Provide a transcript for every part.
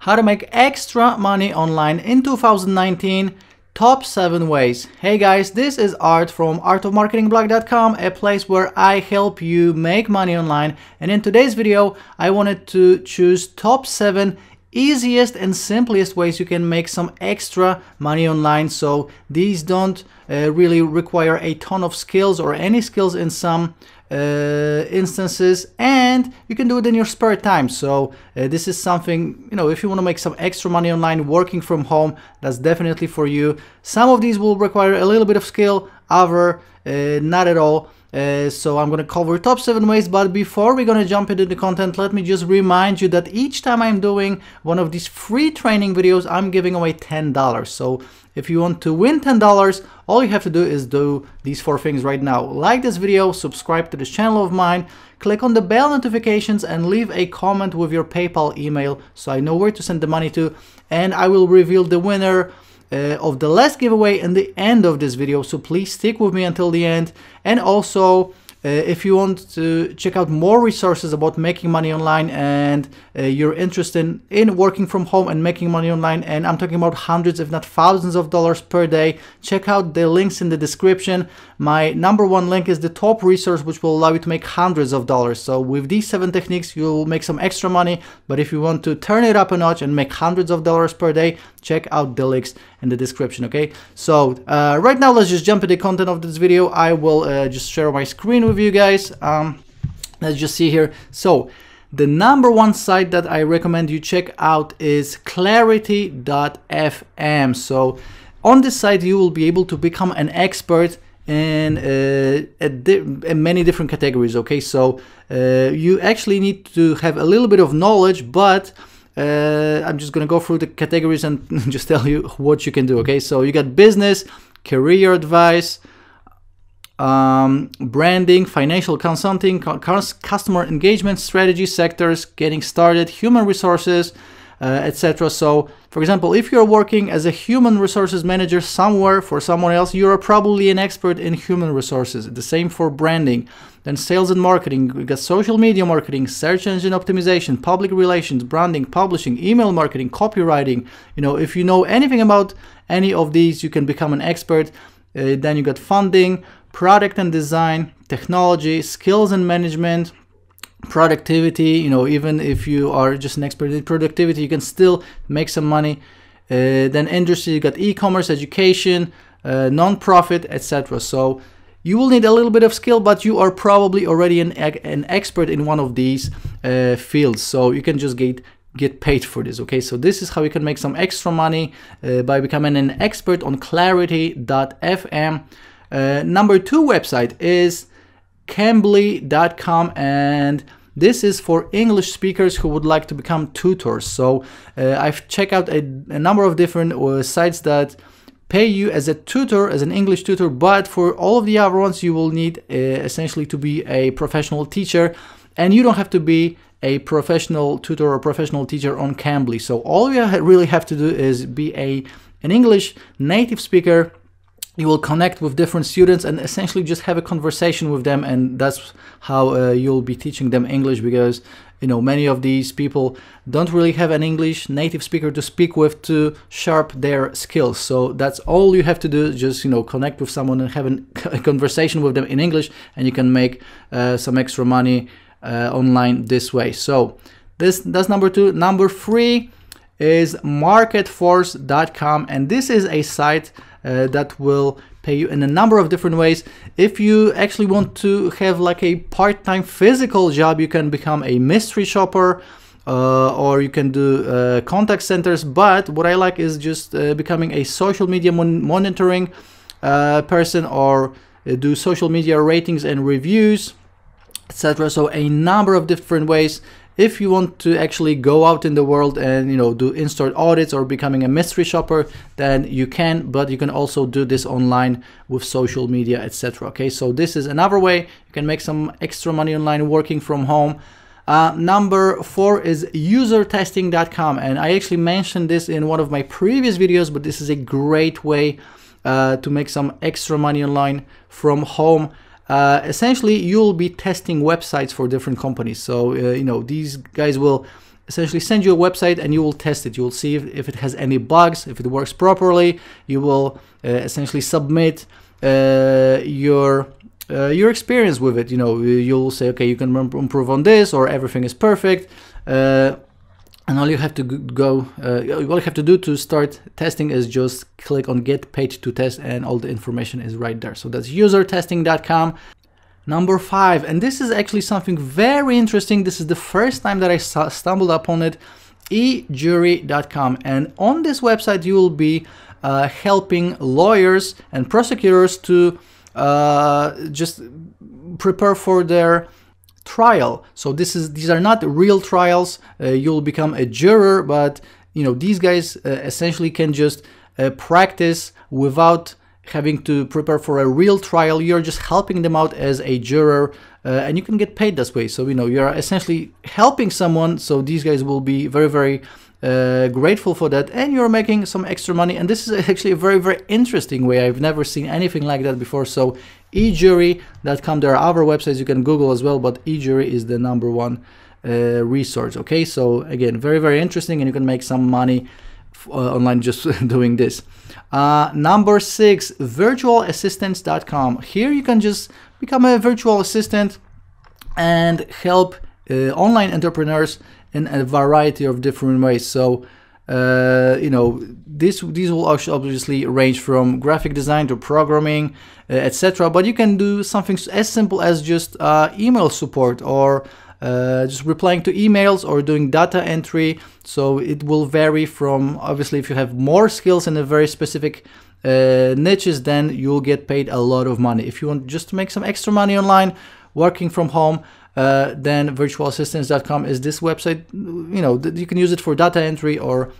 How to make extra money online in 2019. Top 7 ways. Hey guys, this is Art from artofmarketingblog.com, a place where I help you make money online. And in today's video, I wanted to choose top 7 easiest and simplest ways you can make some extra money online. So these don't really require a ton of skills or any skills in some instances, and you can do it in your spare time. So this is something, if you want to make some extra money online working from home, that's definitely for you. Some of these will require a little bit of skill, other not at all. So I'm going to cover top 7 ways, but before we're going to jump into the content, let me just remind you that each time I'm doing one of these free training videos, I'm giving away $10. So if you want to win $10, all you have to do is do these 4 things right now. Like this video, subscribe to this channel of mine, click on the bell notifications, and leave a comment with your PayPal email so I know where to send the money to, and I will reveal the winner of the last giveaway in the end of this video. So please stick with me until the end. And also if you want to check out more resources about making money online and you're interested in working from home and making money online, and I'm talking about hundreds if not thousands of dollars per day, check out the links in the description. My #1 link is the top resource, which will allow you to make hundreds of dollars. So with these 7 techniques, you'll make some extra money. But if you want to turn it up a notch and make hundreds of dollars per day, check out the links in the description. Okay, so right now let's just jump into the content of this video. I will just share my screen with you guys. Let's just see here. So the #1 site that I recommend you check out is clarity.fm. So on this site you will be able to become an expert in many different categories. Okay, so you actually need to have a little bit of knowledge, but I'm just gonna go through the categories and just tell you what you can do. Okay, so you got business, career advice, branding, financial consulting, customer engagement, strategy, sectors, getting started, human resources, etc. So for example, if you're working as a human resources manager somewhere for someone else, you're probably an expert in human resources. The same for branding. Then sales and marketing, we got social media marketing, search engine optimization, public relations, branding, publishing, email marketing, copywriting. If you know anything about any of these, you can become an expert. Then you got funding, product and design, technology, skills and management, productivity. Even if you are just an expert in productivity, you can still make some money. Then industry, you got e-commerce, education, non-profit, etc. So you will need a little bit of skill, but you are probably already an expert in one of these fields, so you can just get paid for this. Okay, so this is how you can make some extra money by becoming an expert on clarity.fm. #2 website is cambly.com, and this is for English speakers who would like to become tutors. So I've checked out a number of different sites that pay you as a tutor, as an English tutor, but for all of the other ones you will need essentially to be a professional teacher, and you don't have to be a professional tutor or professional teacher on Cambly. So all you really have to do is be an English native speaker. You will connect with different students and essentially just have a conversation with them, and that's how you'll be teaching them English, because many of these people don't really have an English native speaker to speak with to sharp their skills. So that's all you have to do, just connect with someone and have a conversation with them in English, and you can make some extra money online this way. So that's #2. #3 is marketforce.com, and this is a site that will pay you in a number of different ways. If you actually want to have like a part-time physical job, you can become a mystery shopper, or you can do contact centers. But what I like is just becoming a social media monitoring person, or do social media ratings and reviews, etc. So a number of different ways. If you want to actually go out in the world and do in-store audits or becoming a mystery shopper, then you can, but you can also do this online with social media, etc. Okay, so this is another way you can make some extra money online working from home. #4 is usertesting.com, and I actually mentioned this in one of my previous videos, but this is a great way to make some extra money online from home. Essentially, you'll be testing websites for different companies. So, these guys will essentially send you a website and you will test it. You will see if it has any bugs, if it works properly. You will essentially submit your experience with it. You know, you'll say, okay, you can improve on this, or everything is perfect. And all you have to all you have to do to start testing is just click on Get Paid to Test, and all the information is right there. So that's usertesting.com. Number 5, and this is actually something very interesting. This is the first time that I stumbled upon it, ejury.com. And on this website, you will be helping lawyers and prosecutors to just prepare for their trial. So these are not real trials. You'll become a juror, but you know, these guys essentially can just practice without having to prepare for a real trial. You're just helping them out as a juror, and you can get paid this way. So you know, you're essentially helping someone, so these guys will be very, very grateful for that, and you're making some extra money. And this is actually a very, very interesting way. I've never seen anything like that before. So ejury.com, there are other websites you can Google as well, but ejury is the #1 resource. Okay, so again, very, very interesting, and you can make some money online just doing this. Number 6, virtualassistants.com. Here you can just become a virtual assistant and help online entrepreneurs in a variety of different ways. So you know, these will obviously range from graphic design to programming, etc. But you can do something as simple as just email support, or just replying to emails, or doing data entry. So it will vary from, obviously, if you have more skills in a very specific niches, then you'll get paid a lot of money. If you want just to make some extra money online, working from home, then virtualassistants.com is this website. You know, you can use it for data entry, or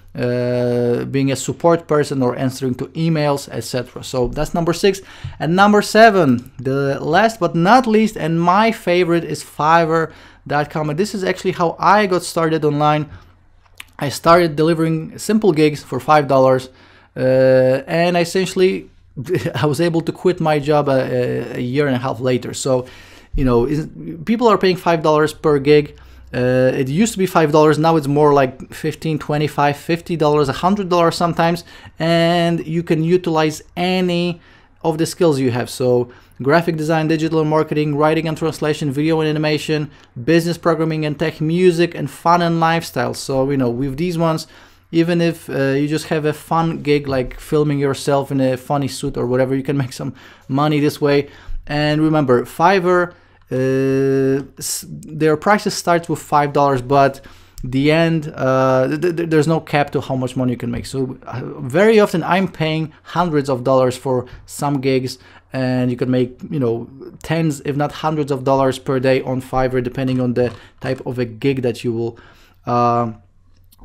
being a support person, or answering to emails, etc. So that's number 6. And number 7, the last but not least, and my favorite, is Fiverr.com. And this is actually how I got started online. I started delivering simple gigs for $5, and essentially I was able to quit my job a year and a half later. So you know, people are paying $5 per gig. It used to be $5. Now it's more like $15, $25, $50, $100 sometimes. And you can utilize any of the skills you have. So graphic design, digital marketing, writing and translation, video and animation, business programming and tech, music, and fun and lifestyle. So, you know, with these ones, even if you just have a fun gig, like filming yourself in a funny suit or whatever, you can make some money this way. And remember, Fiverr, their prices starts with $5, but the end, there's no cap to how much money you can make. So very often I'm paying hundreds of dollars for some gigs, and you can make, you know, tens if not hundreds of dollars per day on Fiverr, depending on the type of a gig that you will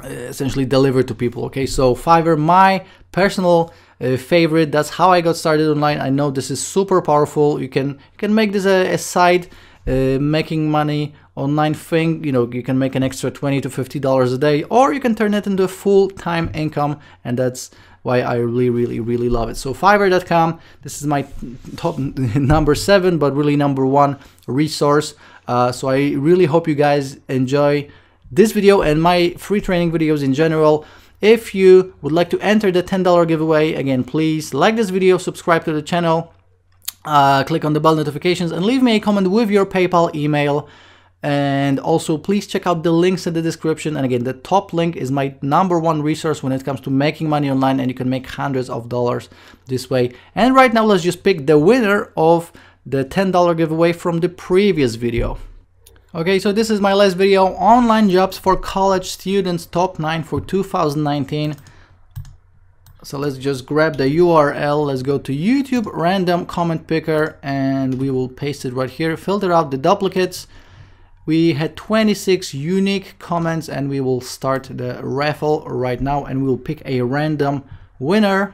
essentially deliver to people. Okay, so Fiverr, my personal favorite. That's how I got started online. I know this is super powerful. You can make this a side making money online thing. You know, you can make an extra $20 to $50 a day, or you can turn it into a full-time income, and that's why I really love it. So Fiverr.com, this is my top number 7, but really number 1 resource. So I really hope you guys enjoy this video and my free training videos in general. If you would like to enter the $10 giveaway, again, please like this video, subscribe to the channel, click on the bell notifications, and leave me a comment with your PayPal email. And also, please check out the links in the description. And again, the top link is my number 1 resource when it comes to making money online, and you can make hundreds of dollars this way. And right now, let's just pick the winner of the $10 giveaway from the previous video. Okay, so this is my last video, online jobs for college students, top 9 for 2019. So let's just grab the URL. Let's go to YouTube random comment picker, and we will paste it right here. Filter out the duplicates. We had 26 unique comments, and we will start the raffle right now, and we will pick a random winner.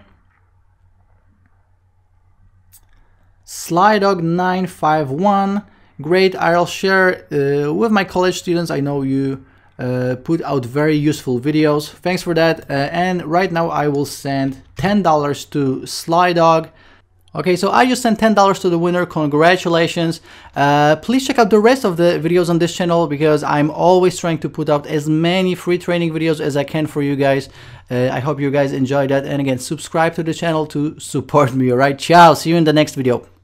Slydog951. Great, I'll share with my college students. I know you put out very useful videos. Thanks for that. And right now I will send $10 to Slydog. Okay, so I just sent $10 to the winner. Congratulations. Please check out the rest of the videos on this channel because I'm always trying to put out as many free training videos as I can for you guys. I hope you guys enjoy that. And again, subscribe to the channel to support me. All right, ciao. See you in the next video.